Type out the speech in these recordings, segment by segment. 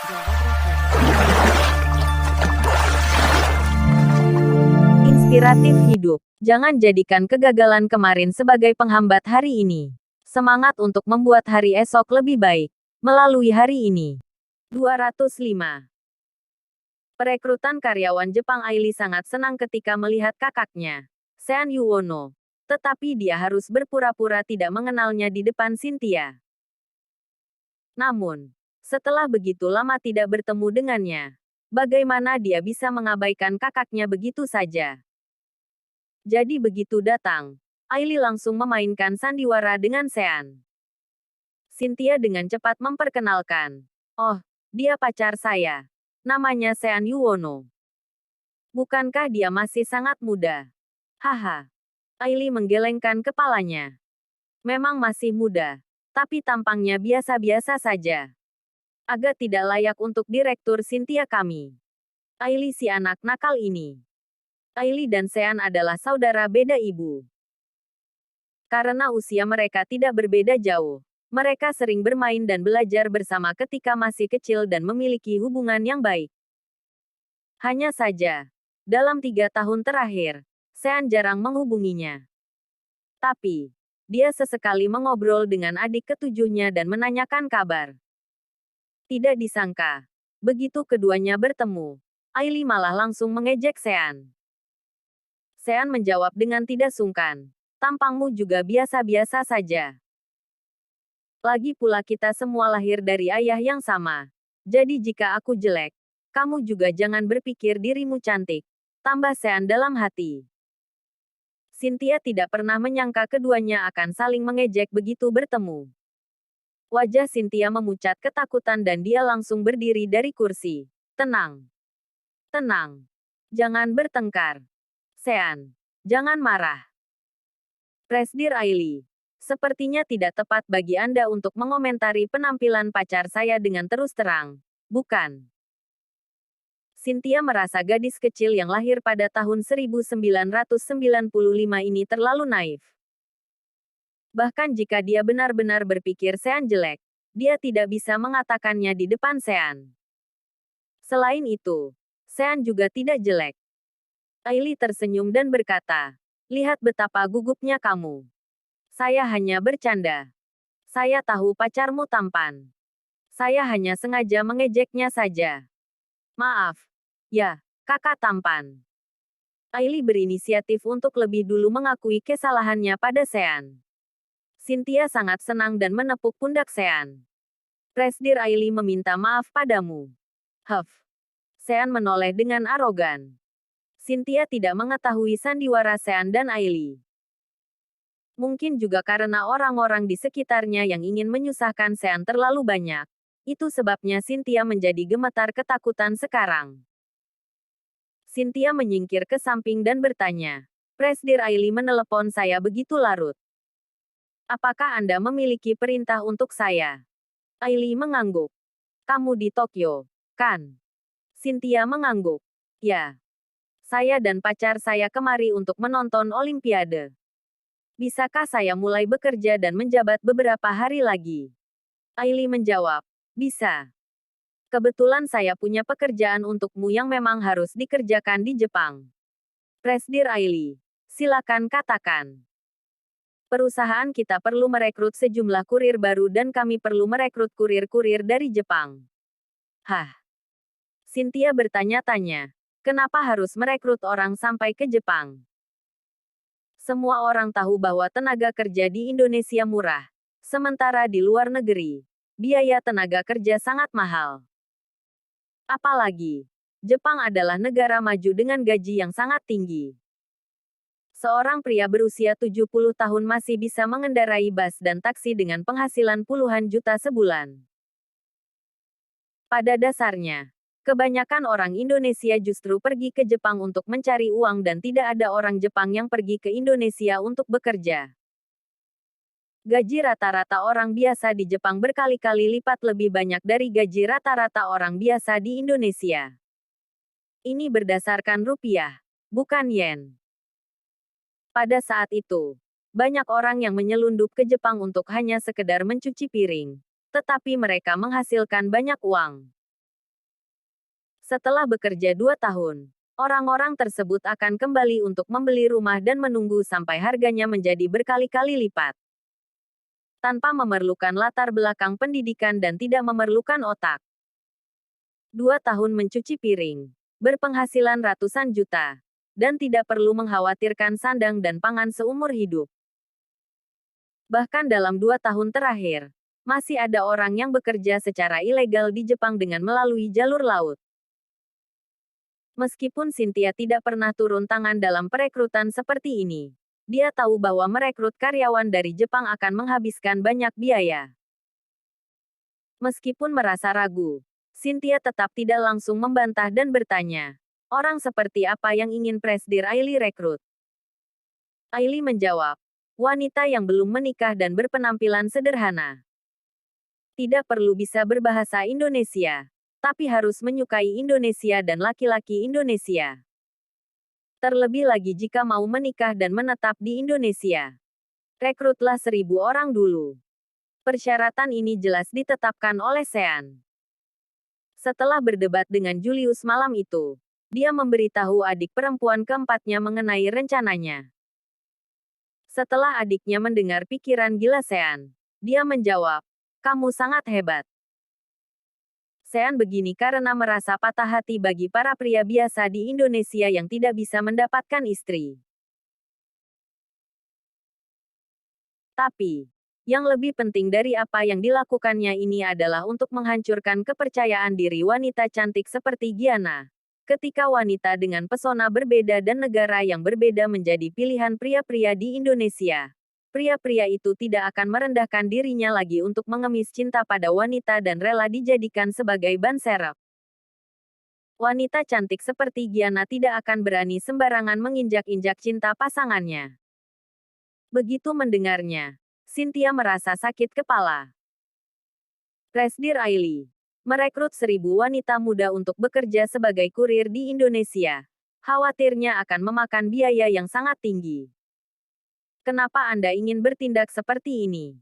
Jawab Raffi. Inspiratif hidup. Jangan jadikan kegagalan kemarin sebagai penghambat hari ini. Semangat untuk membuat hari esok lebih baik. Melalui hari ini. 205. Perekrutan karyawan Jepang. Aili sangat senang ketika melihat kakaknya, Sean Yuwono. Tetapi dia harus berpura-pura tidak mengenalnya di depan Cynthia. Namun, setelah begitu lama tidak bertemu dengannya, bagaimana dia bisa mengabaikan kakaknya begitu saja? Jadi begitu datang, Aili langsung memainkan sandiwara dengan Sean. Cynthia dengan cepat memperkenalkan. Oh, dia pacar saya. Namanya Sean Yuwono. Bukankah dia masih sangat muda? Haha. Aili menggelengkan kepalanya. Memang masih muda, tapi tampangnya biasa-biasa saja. Agak tidak layak untuk direktur Cynthia kami. Aili si anak nakal ini. Aili dan Sean adalah saudara beda ibu. Karena usia mereka tidak berbeda jauh, mereka sering bermain dan belajar bersama ketika masih kecil dan memiliki hubungan yang baik. Hanya saja, dalam 3 tahun terakhir, Sean jarang menghubunginya. Tapi, dia sesekali mengobrol dengan adik ketujuhnya dan menanyakan kabar. Tidak disangka, begitu keduanya bertemu, Aili malah langsung mengejek Sean. Sean menjawab dengan tidak sungkan. Tampangmu juga biasa-biasa saja. Lagi pula kita semua lahir dari ayah yang sama. Jadi jika aku jelek, kamu juga jangan berpikir dirimu cantik. Tambah Sean dalam hati. Cynthia tidak pernah menyangka keduanya akan saling mengejek begitu bertemu. Wajah Cynthia memucat ketakutan dan dia langsung berdiri dari kursi. Tenang. Tenang. Jangan bertengkar. Sean, jangan marah. Presdir Aili. Sepertinya tidak tepat bagi Anda untuk mengomentari penampilan pacar saya dengan terus terang, bukan? Cynthia merasa gadis kecil yang lahir pada tahun 1995 ini terlalu naif. Bahkan jika dia benar-benar berpikir Sean jelek, dia tidak bisa mengatakannya di depan Sean. Selain itu, Sean juga tidak jelek. Aili tersenyum dan berkata, lihat betapa gugupnya kamu. Saya hanya bercanda. Saya tahu pacarmu tampan. Saya hanya sengaja mengejeknya saja. Maaf. Ya, kakak tampan. Aili berinisiatif untuk lebih dulu mengakui kesalahannya pada Sean. Cynthia sangat senang dan menepuk pundak Sean. Presdir Aili meminta maaf padamu. Huff. Sean menoleh dengan arogan. Cynthia tidak mengetahui sandiwara Sean dan Aili. Mungkin juga karena orang-orang di sekitarnya yang ingin menyusahkan Sean terlalu banyak. Itu sebabnya Cynthia menjadi gemetar ketakutan sekarang. Cynthia menyingkir ke samping dan bertanya, Presdir Aili menelepon saya begitu larut. Apakah Anda memiliki perintah untuk saya? Aili mengangguk. Kamu di Tokyo, kan? Cynthia mengangguk. Ya. Saya dan pacar saya kemari untuk menonton Olimpiade. Bisakah saya mulai bekerja dan menjabat beberapa hari lagi? Aili menjawab, bisa. Kebetulan saya punya pekerjaan untukmu yang memang harus dikerjakan di Jepang. Presdir Aili, silakan katakan. Perusahaan kita perlu merekrut sejumlah kurir baru dan kami perlu merekrut kurir-kurir dari Jepang. Hah? Cynthia bertanya-tanya, kenapa harus merekrut orang sampai ke Jepang? Semua orang tahu bahwa tenaga kerja di Indonesia murah. Sementara di luar negeri, biaya tenaga kerja sangat mahal. Apalagi, Jepang adalah negara maju dengan gaji yang sangat tinggi. Seorang pria berusia 70 tahun masih bisa mengendarai bus dan taksi dengan penghasilan puluhan juta sebulan. Pada dasarnya, kebanyakan orang Indonesia justru pergi ke Jepang untuk mencari uang dan tidak ada orang Jepang yang pergi ke Indonesia untuk bekerja. Gaji rata-rata orang biasa di Jepang berkali-kali lipat lebih banyak dari gaji rata-rata orang biasa di Indonesia. Ini berdasarkan rupiah, bukan yen. Pada saat itu, banyak orang yang menyelundup ke Jepang untuk hanya sekedar mencuci piring, tetapi mereka menghasilkan banyak uang. Setelah bekerja 2 tahun, orang-orang tersebut akan kembali untuk membeli rumah dan menunggu sampai harganya menjadi berkali-kali lipat. Tanpa memerlukan latar belakang pendidikan dan tidak memerlukan otak. 2 tahun mencuci piring, berpenghasilan ratusan juta, dan tidak perlu mengkhawatirkan sandang dan pangan seumur hidup. Bahkan dalam 2 tahun terakhir, masih ada orang yang bekerja secara ilegal di Jepang dengan melalui jalur laut. Meskipun Cynthia tidak pernah turun tangan dalam perekrutan seperti ini, dia tahu bahwa merekrut karyawan dari Jepang akan menghabiskan banyak biaya. Meskipun merasa ragu, Cynthia tetap tidak langsung membantah dan bertanya, orang seperti apa yang ingin Presdir Ailey rekrut? Ailey menjawab, wanita yang belum menikah dan berpenampilan sederhana. Tidak perlu bisa berbahasa Indonesia, tapi harus menyukai Indonesia dan laki-laki Indonesia. Terlebih lagi jika mau menikah dan menetap di Indonesia. Rekrutlah 1.000 orang dulu. Persyaratan ini jelas ditetapkan oleh Sean. Setelah berdebat dengan Julius malam itu, dia memberitahu adik perempuan keempatnya mengenai rencananya. Setelah adiknya mendengar pikiran gila Sean, dia menjawab, "Kamu sangat hebat." Sean begini karena merasa patah hati bagi para pria biasa di Indonesia yang tidak bisa mendapatkan istri. Tapi, yang lebih penting dari apa yang dilakukannya ini adalah untuk menghancurkan kepercayaan diri wanita cantik seperti Gianna. Ketika wanita dengan pesona berbeda dan negara yang berbeda menjadi pilihan pria-pria di Indonesia, pria-pria itu tidak akan merendahkan dirinya lagi untuk mengemis cinta pada wanita dan rela dijadikan sebagai ban serep. Wanita cantik seperti Gianna tidak akan berani sembarangan menginjak-injak cinta pasangannya. Begitu mendengarnya, Cynthia merasa sakit kepala. Presdir Ailey merekrut 1.000 wanita muda untuk bekerja sebagai kurir di Indonesia. Khawatirnya akan memakan biaya yang sangat tinggi. Kenapa Anda ingin bertindak seperti ini?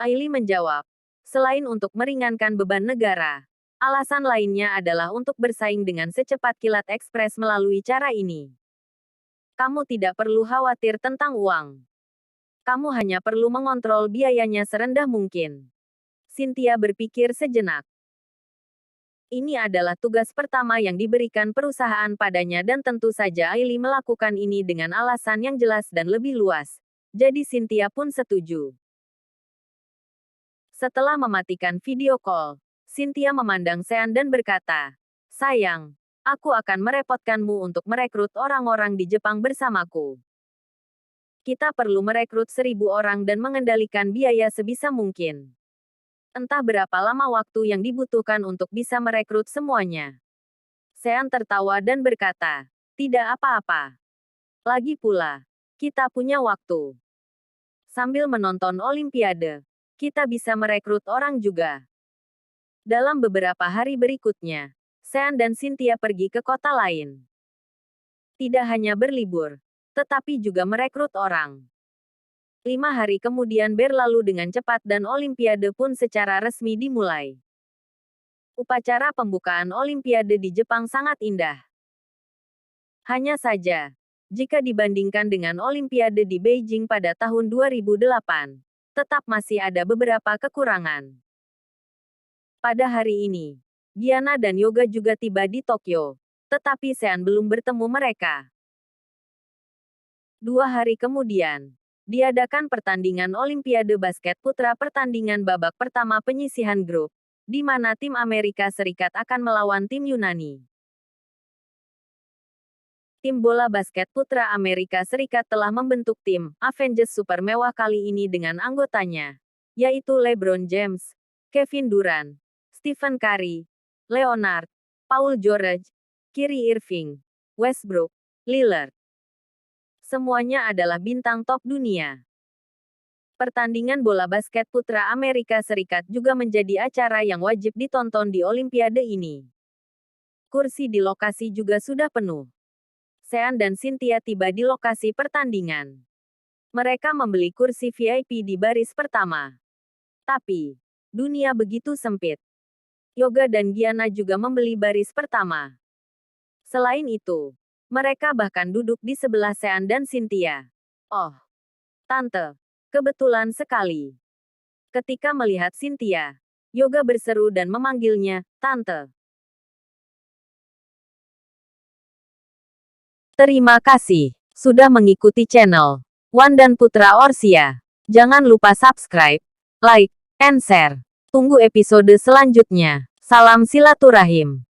Ailey menjawab, selain untuk meringankan beban negara, alasan lainnya adalah untuk bersaing dengan secepat kilat ekspres melalui cara ini. Kamu tidak perlu khawatir tentang uang. Kamu hanya perlu mengontrol biayanya serendah mungkin. Cynthia berpikir sejenak. Ini adalah tugas pertama yang diberikan perusahaan padanya dan tentu saja Ailey melakukan ini dengan alasan yang jelas dan lebih luas. Jadi Cynthia pun setuju. Setelah mematikan video call, Cynthia memandang Sean dan berkata, "Sayang, aku akan merepotkanmu untuk merekrut orang-orang di Jepang bersamaku. Kita perlu merekrut 1.000 orang dan mengendalikan biaya sebisa mungkin. Entah berapa lama waktu yang dibutuhkan untuk bisa merekrut semuanya." Sean tertawa dan berkata, "Tidak apa-apa. Lagi pula, kita punya waktu. Sambil menonton Olimpiade, kita bisa merekrut orang juga." Dalam beberapa hari berikutnya, Sean dan Cynthia pergi ke kota lain. Tidak hanya berlibur, tetapi juga merekrut orang. 5 hari kemudian berlalu dengan cepat dan Olimpiade pun secara resmi dimulai. Upacara pembukaan Olimpiade di Jepang sangat indah. Hanya saja, jika dibandingkan dengan Olimpiade di Beijing pada tahun 2008, tetap masih ada beberapa kekurangan. Pada hari ini, Gianna dan Yoga juga tiba di Tokyo, tetapi Sean belum bertemu mereka. 2 hari kemudian, diadakan pertandingan Olimpiade basket putra pertandingan babak pertama penyisihan grup, di mana tim Amerika Serikat akan melawan tim Yunani. Tim bola basket putra Amerika Serikat telah membentuk tim Avengers super mewah kali ini dengan anggotanya, yaitu LeBron James, Kevin Durant, Stephen Curry, Leonard, Paul George, Kyrie Irving, Westbrook, Lillard. Semuanya adalah bintang top dunia. Pertandingan bola basket putra Amerika Serikat juga menjadi acara yang wajib ditonton di Olimpiade ini. Kursi di lokasi juga sudah penuh. Sean dan Cynthia tiba di lokasi pertandingan. Mereka membeli kursi VIP di baris pertama. Tapi, dunia begitu sempit. Yoga dan Giana juga membeli baris pertama. Selain itu, mereka bahkan duduk di sebelah Sean dan Cynthia. Oh, Tante, kebetulan sekali. Ketika melihat Cynthia, Yoga berseru dan memanggilnya, Tante. Terima kasih sudah mengikuti channel Wan dan Putra Orsia. Jangan lupa subscribe, like, and share. Tunggu episode selanjutnya. Salam silaturahim.